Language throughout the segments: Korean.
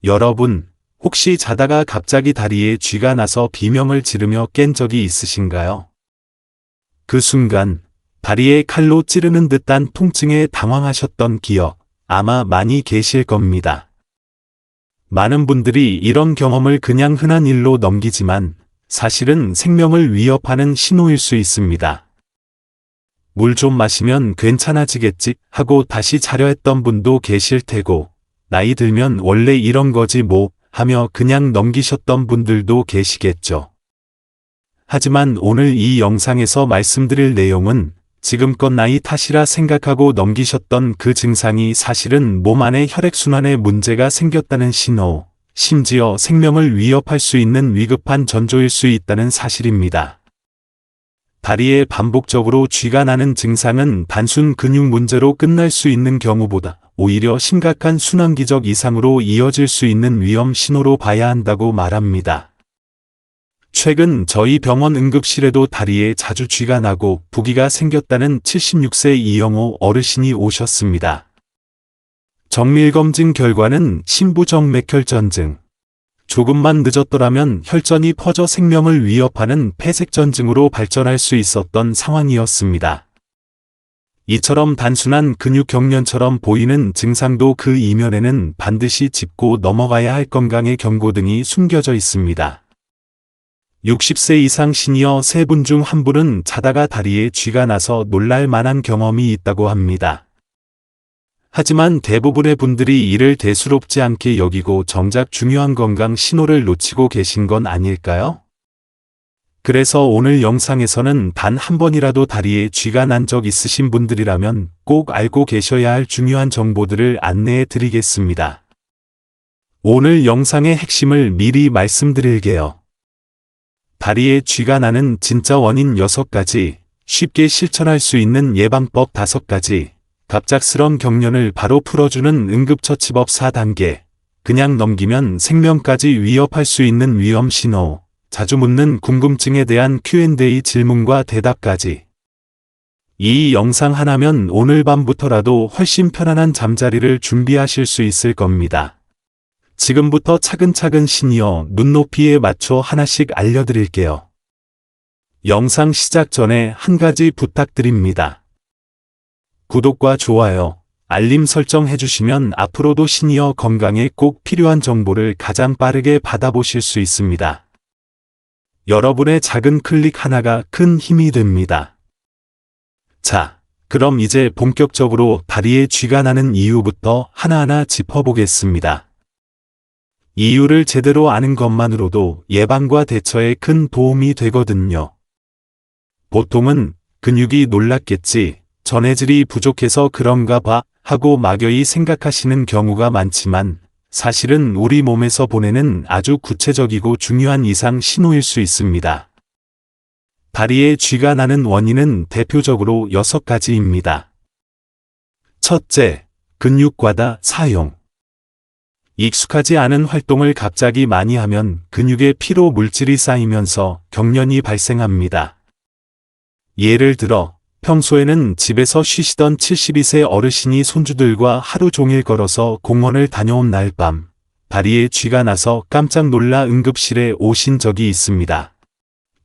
여러분, 혹시 자다가 갑자기 다리에 쥐가 나서 비명을 지르며 깬 적이 있으신가요? 그 순간, 다리에 칼로 찌르는 듯한 통증에 당황하셨던 기억, 아마 많이 계실 겁니다. 많은 분들이 이런 경험을 그냥 흔한 일로 넘기지만, 사실은 생명을 위협하는 신호일 수 있습니다. 물 좀 마시면 괜찮아지겠지 하고 다시 자려 했던 분도 계실 테고, 나이 들면 원래 이런 거지 뭐 하며 그냥 넘기셨던 분들도 계시겠죠. 하지만 오늘 이 영상에서 말씀드릴 내용은 지금껏 나이 탓이라 생각하고 넘기셨던 그 증상이 사실은 몸 안에 혈액순환에 문제가 생겼다는 신호, 심지어 생명을 위협할 수 있는 위급한 전조일 수 있다는 사실입니다. 다리에 반복적으로 쥐가 나는 증상은 단순 근육 문제로 끝날 수 있는 경우보다 오히려 심각한 순환기적 이상으로 이어질 수 있는 위험 신호로 봐야 한다고 말합니다. 최근 저희 병원 응급실에도 다리에 자주 쥐가 나고 부기가 생겼다는 76세 이영호 어르신이 오셨습니다. 정밀검진 결과는 심부정맥혈전증. 조금만 늦었더라면 혈전이 퍼져 생명을 위협하는 폐색전증으로 발전할 수 있었던 상황이었습니다. 이처럼 단순한 근육 경련처럼 보이는 증상도 그 이면에는 반드시 짚고 넘어가야 할 건강의 경고 등이 숨겨져 있습니다. 60세 이상 시니어 3분 중 1분은 자다가 다리에 쥐가 나서 놀랄 만한 경험이 있다고 합니다. 하지만 대부분의 분들이 이를 대수롭지 않게 여기고 정작 중요한 건강 신호를 놓치고 계신 건 아닐까요? 그래서 오늘 영상에서는 단 한 번이라도 다리에 쥐가 난 적 있으신 분들이라면 꼭 알고 계셔야 할 중요한 정보들을 안내해 드리겠습니다. 오늘 영상의 핵심을 미리 말씀드릴게요. 다리에 쥐가 나는 진짜 원인 6가지, 쉽게 실천할 수 있는 예방법 5가지, 갑작스런 경련을 바로 풀어주는 응급처치법 4단계, 그냥 넘기면 생명까지 위협할 수 있는 위험 신호, 자주 묻는 궁금증에 대한 Q&A 질문과 대답까지. 이 영상 하나면 오늘 밤부터라도 훨씬 편안한 잠자리를 준비하실 수 있을 겁니다. 지금부터 차근차근 시니어 눈높이에 맞춰 하나씩 알려드릴게요. 영상 시작 전에 한 가지 부탁드립니다. 구독과 좋아요, 알림 설정 해주시면 앞으로도 시니어 건강에 꼭 필요한 정보를 가장 빠르게 받아보실 수 있습니다. 여러분의 작은 클릭 하나가 큰 힘이 됩니다. 자, 그럼 이제 본격적으로 다리에 쥐가 나는 이유부터 하나하나 짚어보겠습니다. 이유를 제대로 아는 것만으로도 예방과 대처에 큰 도움이 되거든요. 보통은 근육이 놀랐겠지, 전해질이 부족해서 그런가 봐 하고 막연히 생각하시는 경우가 많지만 사실은 우리 몸에서 보내는 아주 구체적이고 중요한 이상 신호일 수 있습니다. 다리에 쥐가 나는 원인은 대표적으로 6가지입니다. 첫째, 근육 과다 사용. 익숙하지 않은 활동을 갑자기 많이 하면 근육에 피로 물질이 쌓이면서 경련이 발생합니다. 예를 들어 평소에는 집에서 쉬시던 72세 어르신이 손주들과 하루 종일 걸어서 공원을 다녀온 날 밤, 다리에 쥐가 나서 깜짝 놀라 응급실에 오신 적이 있습니다.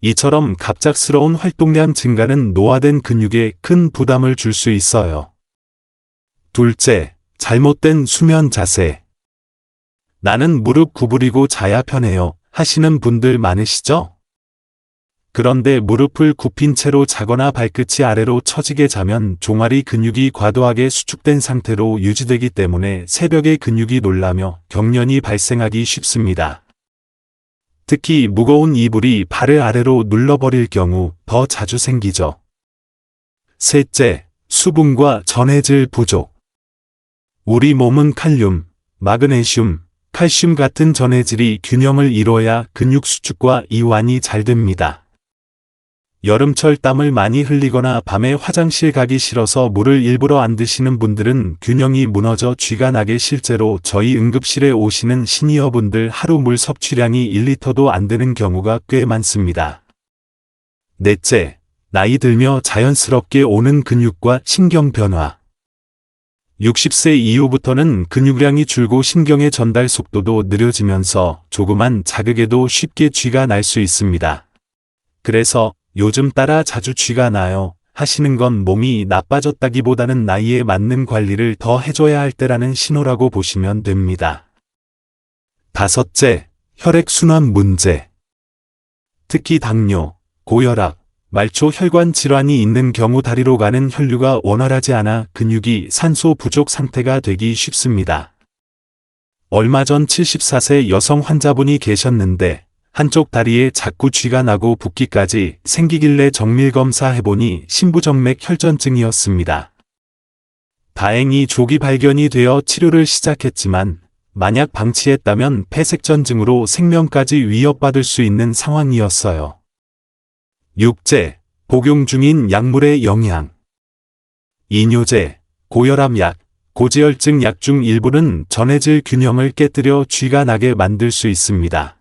이처럼 갑작스러운 활동량 증가는 노화된 근육에 큰 부담을 줄 수 있어요. 둘째, 잘못된 수면 자세. 나는 무릎 구부리고 자야 편해요 하시는 분들 많으시죠? 그런데 무릎을 굽힌 채로 자거나 발끝이 아래로 처지게 자면 종아리 근육이 과도하게 수축된 상태로 유지되기 때문에 새벽에 근육이 놀라며 경련이 발생하기 쉽습니다. 특히 무거운 이불이 발을 아래로 눌러버릴 경우 더 자주 생기죠. 셋째, 수분과 전해질 부족. 우리 몸은 칼륨, 마그네슘, 칼슘 같은 전해질이 균형을 이뤄야 근육 수축과 이완이 잘 됩니다. 여름철 땀을 많이 흘리거나 밤에 화장실 가기 싫어서 물을 일부러 안 드시는 분들은 균형이 무너져 쥐가 나게 실제로 저희 응급실에 오시는 시니어분들 하루 물 섭취량이 1리터도 안 되는 경우가 꽤 많습니다. 넷째, 나이 들며 자연스럽게 오는 근육과 신경 변화. 60세 이후부터는 근육량이 줄고 신경의 전달 속도도 느려지면서 조그만 자극에도 쉽게 쥐가 날 수 있습니다. 그래서 요즘 따라 자주 쥐가 나요 하시는 건 몸이 나빠졌다기보다는 나이에 맞는 관리를 더 해줘야 할 때라는 신호라고 보시면 됩니다. 다섯째, 혈액순환 문제. 특히 당뇨, 고혈압, 말초 혈관 질환이 있는 경우 다리로 가는 혈류가 원활하지 않아 근육이 산소 부족 상태가 되기 쉽습니다. 얼마 전 74세 여성 환자분이 계셨는데 한쪽 다리에 자꾸 쥐가 나고 붓기까지 생기길래 정밀검사 해보니 심부정맥 혈전증이었습니다. 다행히 조기 발견이 되어 치료를 시작했지만 만약 방치했다면 폐색전증으로 생명까지 위협받을 수 있는 상황이었어요. 6제, 복용 중인 약물의 영향. 이뇨제, 고혈압약, 고지혈증 약 중 일부는 전해질 균형을 깨뜨려 쥐가 나게 만들 수 있습니다.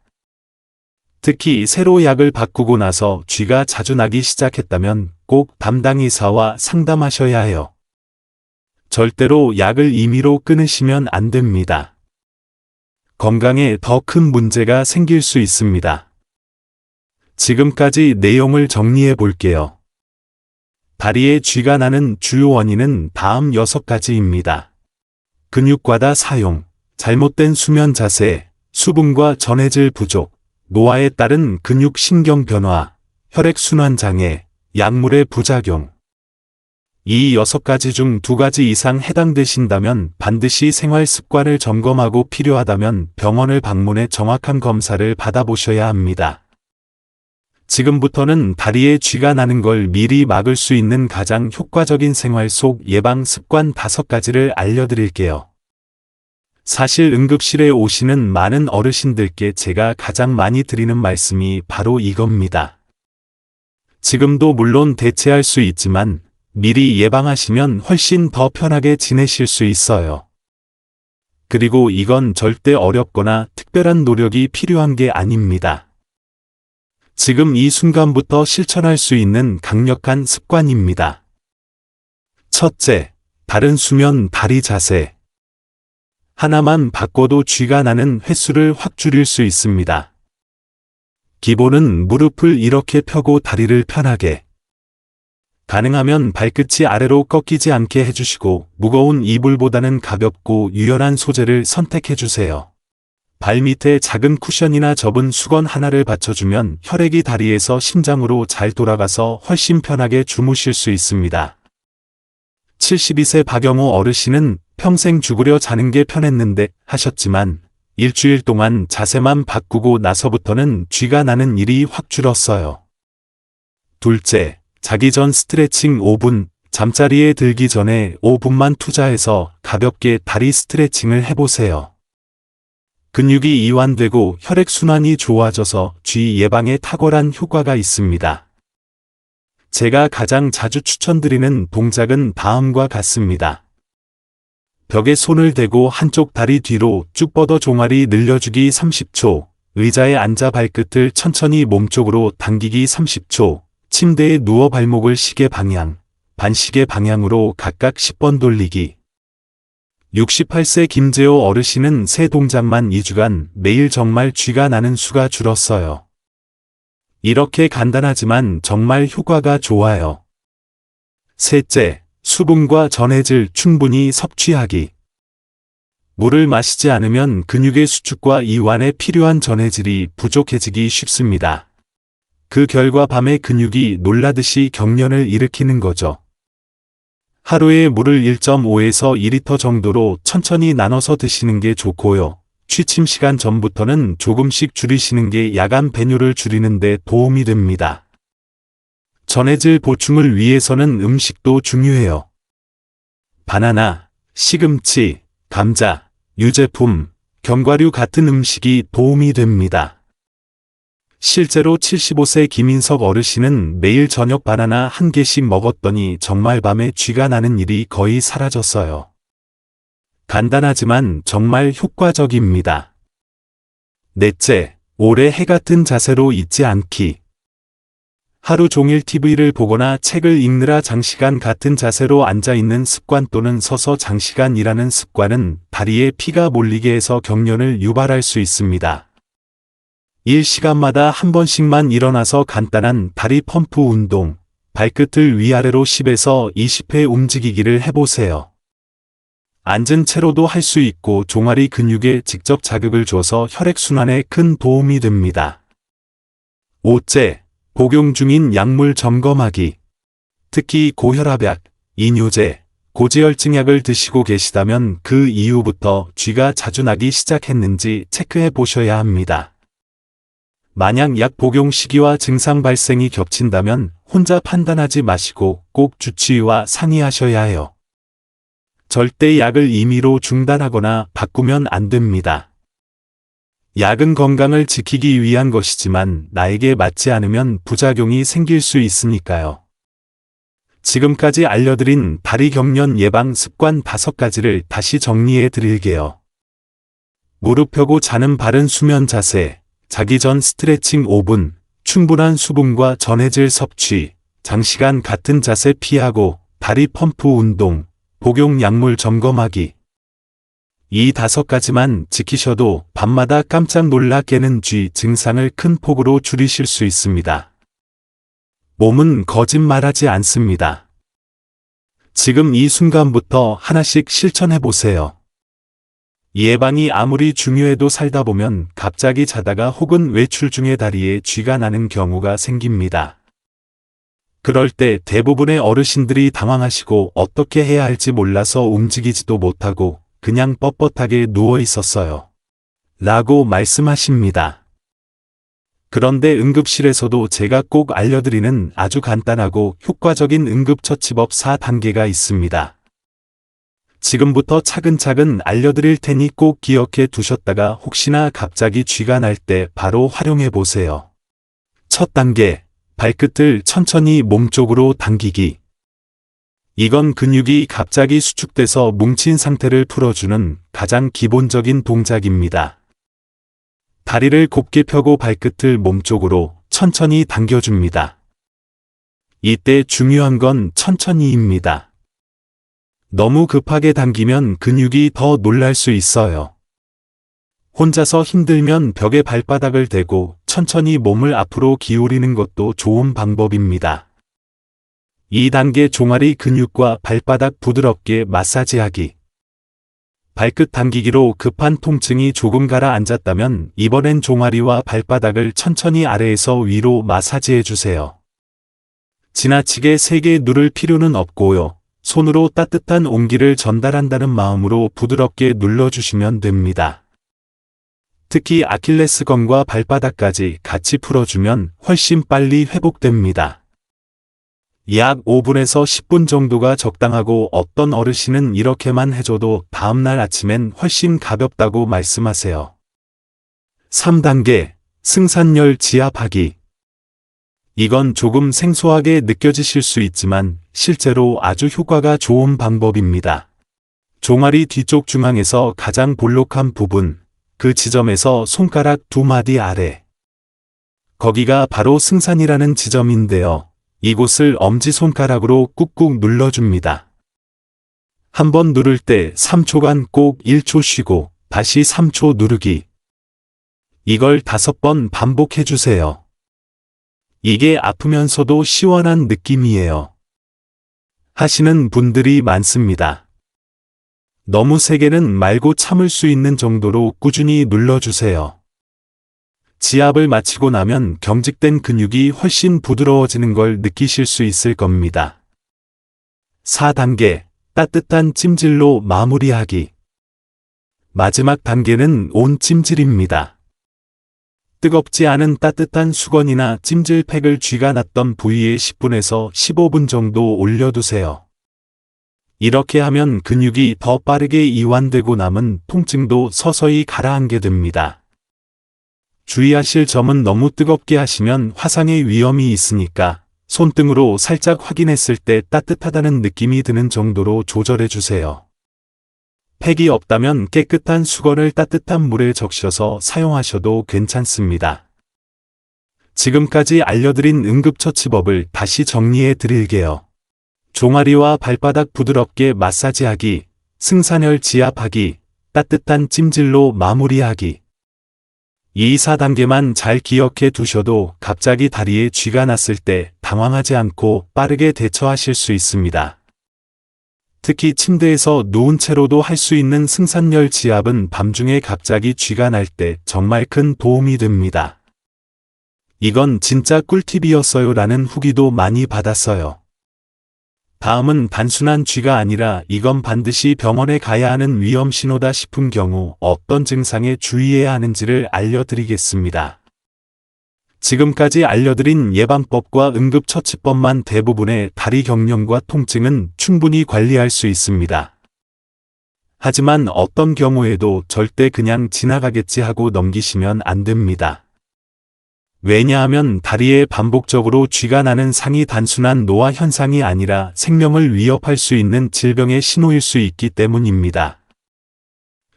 특히 새로 약을 바꾸고 나서 쥐가 자주 나기 시작했다면 꼭 담당 의사와 상담하셔야 해요. 절대로 약을 임의로 끊으시면 안 됩니다. 건강에 더 큰 문제가 생길 수 있습니다. 지금까지 내용을 정리해 볼게요. 다리에 쥐가 나는 주요 원인은 다음 6가지입니다. 근육 과다 사용, 잘못된 수면 자세, 수분과 전해질 부족, 노화에 따른 근육 신경 변화, 혈액순환 장애, 약물의 부작용. 이 6가지 중 2가지 이상 해당되신다면 반드시 생활 습관을 점검하고 필요하다면 병원을 방문해 정확한 검사를 받아보셔야 합니다. 지금부터는 다리에 쥐가 나는 걸 미리 막을 수 있는 가장 효과적인 생활 속 예방 습관 5가지를 알려드릴게요. 사실 응급실에 오시는 많은 어르신들께 제가 가장 많이 드리는 말씀이 바로 이겁니다. 지금도 물론 대체할 수 있지만 미리 예방하시면 훨씬 더 편하게 지내실 수 있어요. 그리고 이건 절대 어렵거나 특별한 노력이 필요한 게 아닙니다. 지금 이 순간부터 실천할 수 있는 강력한 습관입니다. 첫째, 바른 수면 다리 자세. 하나만 바꿔도 쥐가 나는 횟수를 확 줄일 수 있습니다. 기본은 무릎을 이렇게 펴고 다리를 편하게. 가능하면 발끝이 아래로 꺾이지 않게 해주시고 무거운 이불보다는 가볍고 유연한 소재를 선택해주세요. 발밑에 작은 쿠션이나 접은 수건 하나를 받쳐주면 혈액이 다리에서 심장으로 잘 돌아가서 훨씬 편하게 주무실 수 있습니다. 72세 박영호 어르신은 평생 죽으려 자는 게 편했는데 하셨지만 일주일 동안 자세만 바꾸고 나서부터는 쥐가 나는 일이 확 줄었어요. 둘째, 자기 전 스트레칭 5분, 잠자리에 들기 전에 5분만 투자해서 가볍게 다리 스트레칭을 해보세요. 근육이 이완되고 혈액순환이 좋아져서 쥐 예방에 탁월한 효과가 있습니다. 제가 가장 자주 추천드리는 동작은 다음과 같습니다. 벽에 손을 대고 한쪽 다리 뒤로 쭉 뻗어 종아리 늘려주기 30초, 의자에 앉아 발끝을 천천히 몸쪽으로 당기기 30초, 침대에 누워 발목을 시계 방향, 반시계 방향으로 각각 10번 돌리기. 68세 김재호 어르신은 세 동작만 2주간 매일 정말 쥐가 나는 수가 줄었어요. 이렇게 간단하지만 정말 효과가 좋아요. 셋째, 수분과 전해질 충분히 섭취하기. 물을 마시지 않으면 근육의 수축과 이완에 필요한 전해질이 부족해지기 쉽습니다. 그 결과 밤에 근육이 놀라듯이 경련을 일으키는 거죠. 하루에 물을 1.5에서 2리터 정도로 천천히 나눠서 드시는 게 좋고요. 취침 시간 전부터는 조금씩 줄이시는 게 야간 배뇨를 줄이는 데 도움이 됩니다. 전해질 보충을 위해서는 음식도 중요해요. 바나나, 시금치, 감자, 유제품, 견과류 같은 음식이 도움이 됩니다. 실제로 75세 김인석 어르신은 매일 저녁 바나나 1개씩 먹었더니 정말 밤에 쥐가 나는 일이 거의 사라졌어요. 간단하지만 정말 효과적입니다. 넷째, 오래 해 같은 자세로 있지 않기. 하루 종일 TV를 보거나 책을 읽느라 장시간 같은 자세로 앉아있는 습관 또는 서서 장시간 일하는 습관은 다리에 피가 몰리게 해서 경련을 유발할 수 있습니다. 일 시간마다 한 번씩만 일어나서 간단한 다리 펌프 운동, 발끝을 위아래로 10에서 20회 움직이기를 해보세요. 앉은 채로도 할 수 있고 종아리 근육에 직접 자극을 줘서 혈액순환에 큰 도움이 됩니다. 5째, 복용 중인 약물 점검하기. 특히 고혈압약, 이뇨제, 고지혈증약을 드시고 계시다면 그 이후부터 쥐가 자주 나기 시작했는지 체크해 보셔야 합니다. 만약 약 복용 시기와 증상 발생이 겹친다면 혼자 판단하지 마시고 꼭 주치의와 상의하셔야 해요. 절대 약을 임의로 중단하거나 바꾸면 안 됩니다. 약은 건강을 지키기 위한 것이지만 나에게 맞지 않으면 부작용이 생길 수 있으니까요. 지금까지 알려드린 다리 경련 예방 습관 5가지를 다시 정리해 드릴게요. 무릎 펴고 자는 바른 수면 자세, 자기 전 스트레칭 5분, 충분한 수분과 전해질 섭취, 장시간 같은 자세 피하고 다리 펌프 운동, 복용 약물 점검하기. 이 5가지만 지키셔도 밤마다 깜짝 놀라 깨는 쥐 증상을 큰 폭으로 줄이실 수 있습니다. 몸은 거짓말하지 않습니다. 지금 이 순간부터 하나씩 실천해 보세요. 예방이 아무리 중요해도 살다 보면 갑자기 자다가 혹은 외출 중에 다리에 쥐가 나는 경우가 생깁니다. 그럴 때 대부분의 어르신들이 당황하시고 어떻게 해야 할지 몰라서 움직이지도 못하고 그냥 뻣뻣하게 누워 있었어요. 라고 말씀하십니다. 그런데 응급실에서도 제가 꼭 알려드리는 아주 간단하고 효과적인 응급처치법 4단계가 있습니다. 지금부터 차근차근 알려드릴 테니 꼭 기억해 두셨다가 혹시나 갑자기 쥐가 날 때 바로 활용해 보세요. 첫 단계, 발끝을 천천히 몸쪽으로 당기기. 이건 근육이 갑자기 수축돼서 뭉친 상태를 풀어주는 가장 기본적인 동작입니다. 다리를 곱게 펴고 발끝을 몸쪽으로 천천히 당겨줍니다. 이때 중요한 건 천천히입니다. 너무 급하게 당기면 근육이 더 놀랄 수 있어요. 혼자서 힘들면 벽에 발바닥을 대고 천천히 몸을 앞으로 기울이는 것도 좋은 방법입니다. 2단계 종아리 근육과 발바닥 부드럽게 마사지하기. 발끝 당기기로 급한 통증이 조금 가라앉았다면 이번엔 종아리와 발바닥을 천천히 아래에서 위로 마사지해 주세요. 지나치게 세게 누를 필요는 없고요. 손으로 따뜻한 온기를 전달한다는 마음으로 부드럽게 눌러주시면 됩니다. 특히 아킬레스건과 발바닥까지 같이 풀어주면 훨씬 빨리 회복됩니다. 약 5분에서 10분 정도가 적당하고 어떤 어르신은 이렇게만 해줘도 다음날 아침엔 훨씬 가볍다고 말씀하세요. 3단계, 승산열 지압하기. 이건 조금 생소하게 느껴지실 수 있지만 실제로 아주 효과가 좋은 방법입니다. 종아리 뒤쪽 중앙에서 가장 볼록한 부분, 그 지점에서 손가락 2마디 아래. 거기가 바로 승산이라는 지점인데요. 이곳을 엄지손가락으로 꾹꾹 눌러줍니다. 한번 누를 때 3초간 꼭 1초 쉬고 다시 3초 누르기. 이걸 5번 반복해주세요. 이게 아프면서도 시원한 느낌이에요. 하시는 분들이 많습니다. 너무 세게는 말고 참을 수 있는 정도로 꾸준히 눌러주세요. 지압을 마치고 나면 경직된 근육이 훨씬 부드러워지는 걸 느끼실 수 있을 겁니다. 4단계, 따뜻한 찜질로 마무리하기. 마지막 단계는 온 찜질입니다. 뜨겁지 않은 따뜻한 수건이나 찜질팩을 쥐가 났던 부위에 10분에서 15분 정도 올려두세요. 이렇게 하면 근육이 더 빠르게 이완되고 남은 통증도 서서히 가라앉게 됩니다. 주의하실 점은 너무 뜨겁게 하시면 화상의 위험이 있으니까 손등으로 살짝 확인했을 때 따뜻하다는 느낌이 드는 정도로 조절해 주세요. 팩이 없다면 깨끗한 수건을 따뜻한 물에 적셔서 사용하셔도 괜찮습니다. 지금까지 알려드린 응급처치법을 다시 정리해 드릴게요. 종아리와 발바닥 부드럽게 마사지하기, 승산혈 지압하기, 따뜻한 찜질로 마무리하기. 이 4단계만 잘 기억해 두셔도 갑자기 다리에 쥐가 났을 때 당황하지 않고 빠르게 대처하실 수 있습니다. 특히 침대에서 누운 채로도 할 수 있는 승산혈 지압은 밤중에 갑자기 쥐가 날 때 정말 큰 도움이 됩니다. 이건 진짜 꿀팁이었어요 라는 후기도 많이 받았어요. 다음은 단순한 쥐가 아니라 이건 반드시 병원에 가야 하는 위험 신호다 싶은 경우 어떤 증상에 주의해야 하는지를 알려드리겠습니다. 지금까지 알려드린 예방법과 응급처치법만 대부분의 다리 경련과 통증은 충분히 관리할 수 있습니다. 하지만 어떤 경우에도 절대 그냥 지나가겠지 하고 넘기시면 안 됩니다. 왜냐하면 다리에 반복적으로 쥐가 나는 상이 단순한 노화 현상이 아니라 생명을 위협할 수 있는 질병의 신호일 수 있기 때문입니다.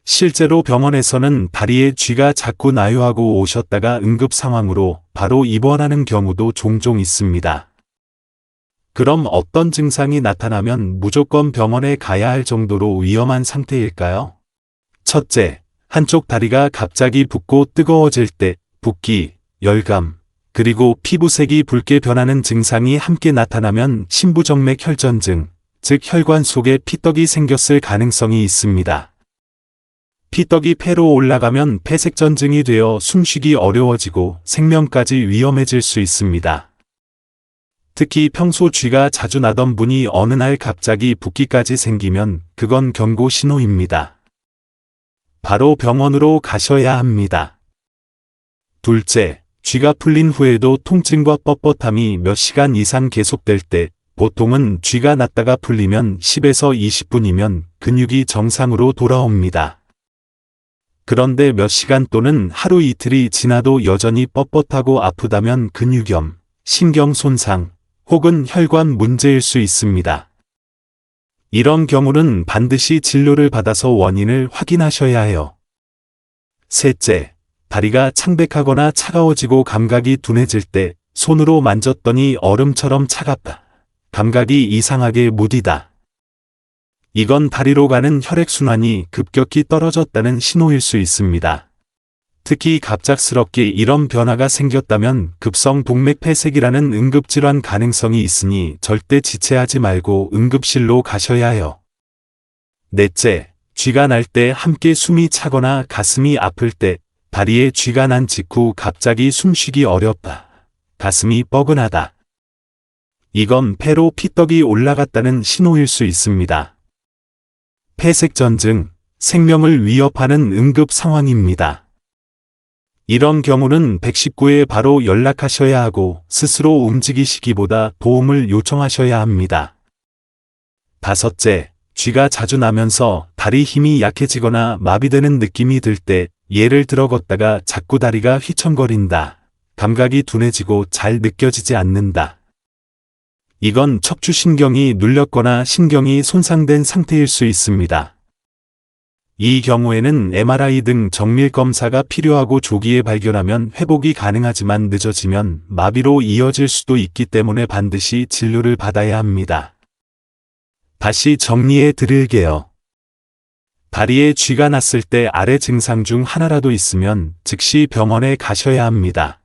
실제로 병원에서는 다리에 쥐가 자꾸 나요 하고 오셨다가 응급 상황으로 바로 입원하는 경우도 종종 있습니다. 그럼 어떤 증상이 나타나면 무조건 병원에 가야 할 정도로 위험한 상태일까요? 첫째, 한쪽 다리가 갑자기 붓고 뜨거워질 때 붓기, 열감, 그리고 피부색이 붉게 변하는 증상이 함께 나타나면 심부정맥 혈전증, 즉 혈관 속에 피떡이 생겼을 가능성이 있습니다. 피떡이 폐로 올라가면 폐색전증이 되어 숨쉬기 어려워지고 생명까지 위험해질 수 있습니다. 특히 평소 쥐가 자주 나던 분이 어느 날 갑자기 붓기까지 생기면 그건 경고 신호입니다. 바로 병원으로 가셔야 합니다. 둘째, 쥐가 풀린 후에도 통증과 뻣뻣함이 몇 시간 이상 계속될 때 보통은 쥐가 났다가 풀리면 10에서 20분이면 근육이 정상으로 돌아옵니다. 그런데 몇 시간 또는 하루 이틀이 지나도 여전히 뻣뻣하고 아프다면 근육염, 신경 손상, 혹은 혈관 문제일 수 있습니다. 이런 경우는 반드시 진료를 받아서 원인을 확인하셔야 해요. 셋째, 다리가 창백하거나 차가워지고 감각이 둔해질 때 손으로 만졌더니 얼음처럼 차갑다. 감각이 이상하게 무디다. 이건 다리로 가는 혈액순환이 급격히 떨어졌다는 신호일 수 있습니다. 특히 갑작스럽게 이런 변화가 생겼다면 급성 동맥폐색이라는 응급질환 가능성이 있으니 절대 지체하지 말고 응급실로 가셔야 해요. 넷째, 쥐가 날 때 함께 숨이 차거나 가슴이 아플 때 다리에 쥐가 난 직후 갑자기 숨쉬기 어렵다. 가슴이 뻐근하다. 이건 폐로 피떡이 올라갔다는 신호일 수 있습니다. 폐색전증, 생명을 위협하는 응급 상황입니다. 이런 경우는 119에 바로 연락하셔야 하고 스스로 움직이시기보다 도움을 요청하셔야 합니다. 다섯째, 쥐가 자주 나면서 다리 힘이 약해지거나 마비되는 느낌이 들 때 예를 들어 걷다가 자꾸 다리가 휘청거린다. 감각이 둔해지고 잘 느껴지지 않는다. 이건 척추신경이 눌렸거나 신경이 손상된 상태일 수 있습니다. 이 경우에는 MRI 등 정밀 검사가 필요하고 조기에 발견하면 회복이 가능하지만 늦어지면 마비로 이어질 수도 있기 때문에 반드시 진료를 받아야 합니다. 다시 정리해 드릴게요. 다리에 쥐가 났을 때 아래 증상 중 하나라도 있으면 즉시 병원에 가셔야 합니다.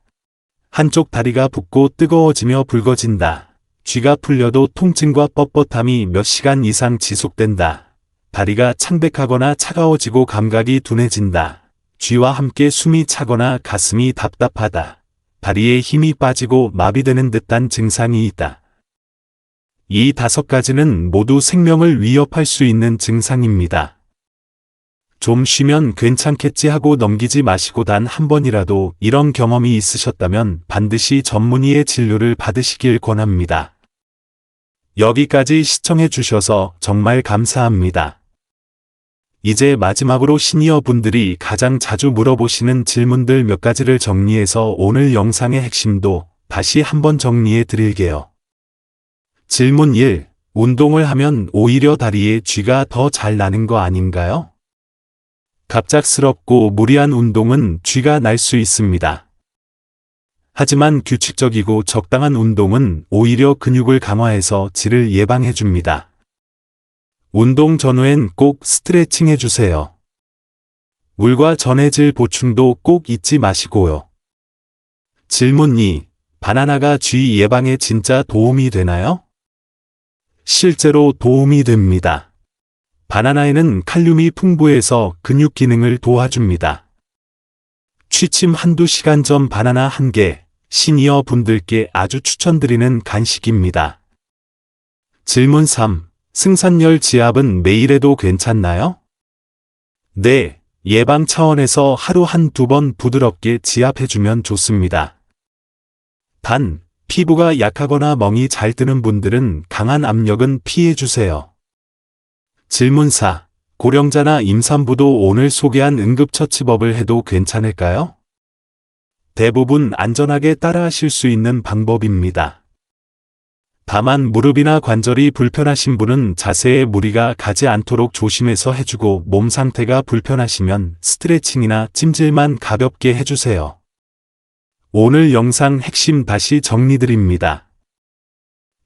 한쪽 다리가 붓고 뜨거워지며 붉어진다. 쥐가 풀려도 통증과 뻣뻣함이 몇 시간 이상 지속된다. 다리가 창백하거나 차가워지고 감각이 둔해진다. 쥐와 함께 숨이 차거나 가슴이 답답하다. 다리에 힘이 빠지고 마비되는 듯한 증상이 있다. 이 5가지는 모두 생명을 위협할 수 있는 증상입니다. 좀 쉬면 괜찮겠지 하고 넘기지 마시고 단 한 번이라도 이런 경험이 있으셨다면 반드시 전문의의 진료를 받으시길 권합니다. 여기까지 시청해 주셔서 정말 감사합니다. 이제 마지막으로 시니어 분들이 가장 자주 물어보시는 질문들 몇 가지를 정리해서 오늘 영상의 핵심도 다시 한번 정리해 드릴게요. 질문 1. 운동을 하면 오히려 다리에 쥐가 더 잘 나는 거 아닌가요? 갑작스럽고 무리한 운동은 쥐가 날 수 있습니다. 하지만 규칙적이고 적당한 운동은 오히려 근육을 강화해서 질을 예방해 줍니다. 운동 전후엔 꼭 스트레칭 해주세요. 물과 전해질 보충도 꼭 잊지 마시고요. 질문 2. 바나나가 쥐 예방에 진짜 도움이 되나요? 실제로 도움이 됩니다. 바나나에는 칼륨이 풍부해서 근육 기능을 도와줍니다. 취침 한두 시간 전 바나나 1개, 시니어 분들께 아주 추천드리는 간식입니다. 질문 3. 승산열 지압은 매일 해도 괜찮나요? 네, 예방 차원에서 하루 한두 번 부드럽게 지압해주면 좋습니다. 단, 피부가 약하거나 멍이 잘 드는 분들은 강한 압력은 피해주세요. 질문 4. 고령자나 임산부도 오늘 소개한 응급처치법을 해도 괜찮을까요? 대부분 안전하게 따라하실 수 있는 방법입니다. 다만 무릎이나 관절이 불편하신 분은 자세에 무리가 가지 않도록 조심해서 해주고 몸 상태가 불편하시면 스트레칭이나 찜질만 가볍게 해주세요. 오늘 영상 핵심 다시 정리드립니다.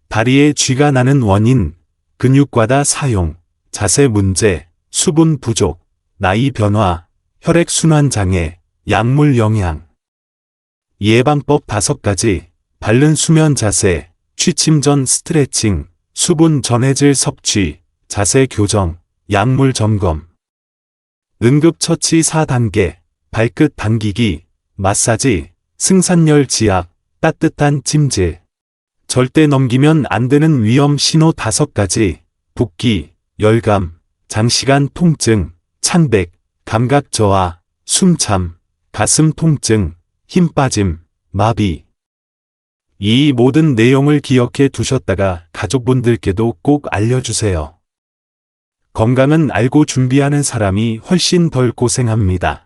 다리에 쥐가 나는 원인, 근육과다 사용, 자세 문제, 수분 부족, 나이 변화, 혈액순환 장애, 약물 영향. 예방법 5가지, 바른 수면 자세, 취침 전 스트레칭, 수분 전해질 섭취, 자세 교정, 약물 점검. 응급처치 4단계, 발끝 당기기, 마사지, 승산열 지압, 따뜻한 찜질. 절대 넘기면 안 되는 위험 신호 5가지, 붓기, 열감, 장시간 통증, 창백, 감각 저하, 숨참, 가슴 통증, 힘 빠짐, 마비. 이 모든 내용을 기억해 두셨다가 가족분들께도 꼭 알려주세요. 건강은 알고 준비하는 사람이 훨씬 덜 고생합니다.